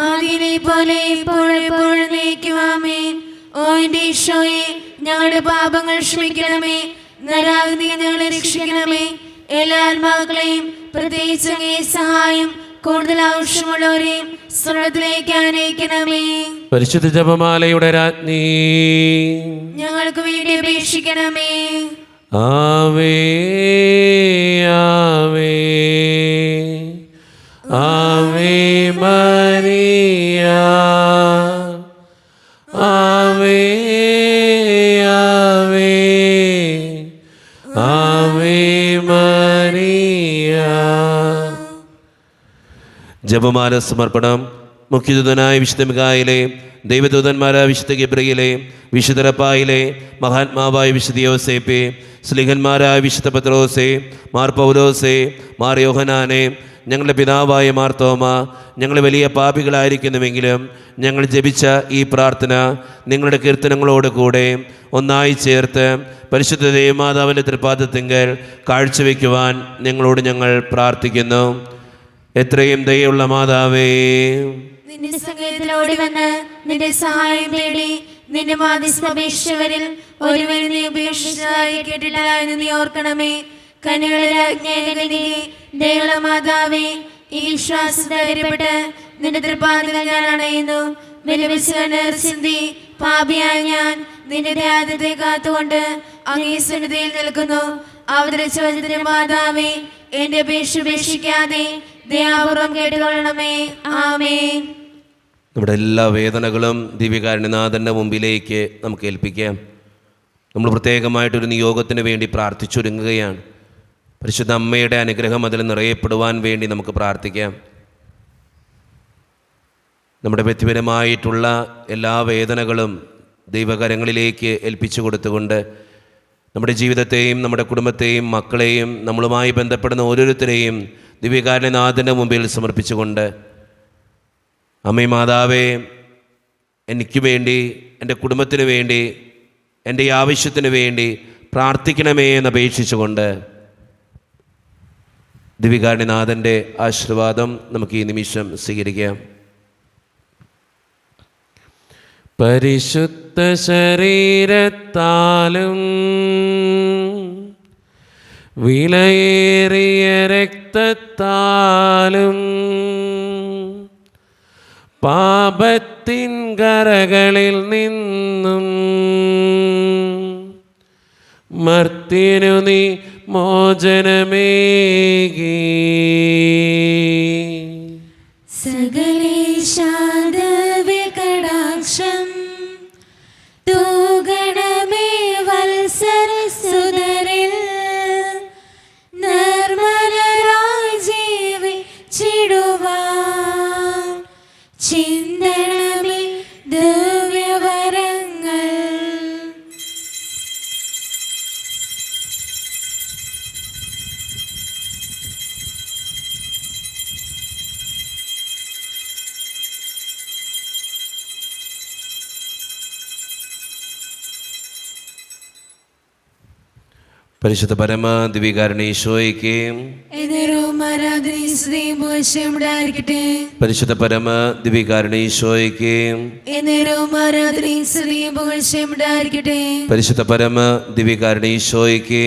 ആദിയിലെ പോലെ ഇപ്പോഴെപ്പോഴും എന്നേക്കും. ആമേൻ. ഓ എന്റെ ഈശോയെ, ഞങ്ങളുടെ പാപങ്ങൾ ക്ഷമിക്കണമേ, നരകാഗ്നി ഞങ്ങളെ രക്ഷിക്കണമേ. എല്ലാ ആത്മാക്കളെയും, പ്രത്യേകിച്ച് അങ്ങേ സഹായം കൂടുതൽ ആവശ്യമുള്ളവരെയും സ്വർഗ്ഗത്തിലേക്ക് ആനയിക്കണമേ. പരിശുദ്ധ ജപമാലയുടെ രാജ്ഞി, ഞങ്ങൾക്ക് വേണ്ടി അപേക്ഷിക്കണമേ. ആവേ ആവേ ആവേ മരിയ, ആവേ ആവേ ആവേ മരിയ. ജപമാല സമർപ്പണം. മുഖ്യദൂതനായ വിശുദ്ധ മിഖായേലേ, ദൈവദൂതന്മാരായ വിശുദ്ധ ഗബ്രിയേലേ, വിശുദ്ധ റഫായേലേ, മഹാത്മാവായ വിശുദ്ധ യോസേപ്പേ, സ്ലീഹന്മാരായ വിശുദ്ധ പത്രോസേ, മാർ പൗലോസേ, മാർ യോഹനാനെ, ഞങ്ങളുടെ പിതാവായ മാർ തോമ, ഞങ്ങൾ വലിയ പാപികളായിരിക്കുന്നുവെങ്കിലും ഞങ്ങൾ ജപിച്ച ഈ പ്രാർത്ഥന നിങ്ങളുടെ കീർത്തനങ്ങളോട് കൂടെ ഒന്നായി ചേർത്ത് പരിശുദ്ധ ദേവമാതാവിൻ്റെ തൃപ്പാദത്തിങ്കൽ കാഴ്ചവെക്കുവാൻ ഞങ്ങൾ പ്രാർത്ഥിക്കുന്നു. എത്രയും ദയുള്ള മാതാവേ, നിന്റെ സങ്കേതത്തിലോടി വന്ന് നിന്റെ സഹായം തേടി നിന്റെ മാധ്യസ്ഥപേക്ഷിച്ചവരിൽ ഒരുവരും നീ ഉപേക്ഷിച്ചതായി കേട്ടില്ല എന്ന് നീ ഓർക്കണമേ. കന്യകളുടെ രാജ്ഞിയെ ദയുള്ള മാതാവേ, ഈ വിശ്വാസധൈര്യപ്പെട്ട് നിന്റെ തൃപ്പാദത്തിൽ ഞാൻ അണയുന്നു. വിലപിച്ച് ചിന്തി പാപിയായ ഞാൻ നിന്റെ ധ്യാനത്തെ കാത്തുകൊണ്ട് അങ്ങേ സന്നിധിയിൽ നിൽക്കുന്നു. അവതരിച്ച വചനത്തിന്റെ മാതാവേ, എന്റെ അപേക്ഷ ഉപേക്ഷിക്കാതെ ദയാപൂർവം കേട്ടുകൊള്ളണമേ. ആമേൻ. നമ്മുടെ എല്ലാ വേദനകളും ദിവ്യകാരുണ്യനാഥൻ്റെ മുമ്പിലേക്ക് നമുക്ക് ഏൽപ്പിക്കാം. നമ്മൾ പ്രത്യേകമായിട്ടൊരു നിയോഗത്തിന് വേണ്ടി പ്രാർത്ഥിച്ചൊരുങ്ങുകയാണ്. പരിശുദ്ധ അമ്മയുടെ അനുഗ്രഹം അതിൽ നിറയപ്പെടുവാൻ വേണ്ടി നമുക്ക് പ്രാർത്ഥിക്കാം. നമ്മുടെ വ്യക്തിപരമായിട്ടുള്ള എല്ലാ വേദനകളും ദൈവകരങ്ങളിലേക്ക് ഏൽപ്പിച്ചു കൊടുത്തുകൊണ്ട് നമ്മുടെ ജീവിതത്തെയും നമ്മുടെ കുടുംബത്തെയും മക്കളെയും നമ്മളുമായി ബന്ധപ്പെടുന്ന ഓരോരുത്തരെയും ദിവ്യകാരുണ്യനാഥൻ്റെ മുമ്പിൽ സമർപ്പിച്ചുകൊണ്ട്, അമ്മേ മാതാവേ, എനിക്ക് വേണ്ടി, എൻ്റെ കുടുംബത്തിന് വേണ്ടി, എൻ്റെ ആവശ്യത്തിന് വേണ്ടി പ്രാർത്ഥിക്കണമേ എന്ന് അപേക്ഷിച്ചുകൊണ്ട് ദിവ്യകാരുണ്യനാഥൻ്റെ ആശീർവാദം നമുക്ക് ഈ നിമിഷം സ്വീകരിക്കാം. പരിശുദ്ധ ശരീരത്താലും വിലയേറിയ രക്തത്താലും പാപത്തിൻ കരകളിൽ നിന്നും മർത്യനു നീ മോചനമേകി. സകലേശാദവ്യകടാക്ഷം തൂഗണമേ വത്സരസുതരിൽ നിർമ്മലരായി ജീവിച്ചിടുവാൻ ചിന്തണമേ ദിവ്യവരങ്ങൾ. പരിശുദ്ധ പരമ ദിവ്യകാരുണ്യേശോയ്ക്ക് പരിശുദ്ധ പരമ ദിവ്യകാരുണ്യേശോയ്ക്ക് പരിശുദ്ധ പരമ ദിവ്യകാരുണ്യേശോയ്ക്ക്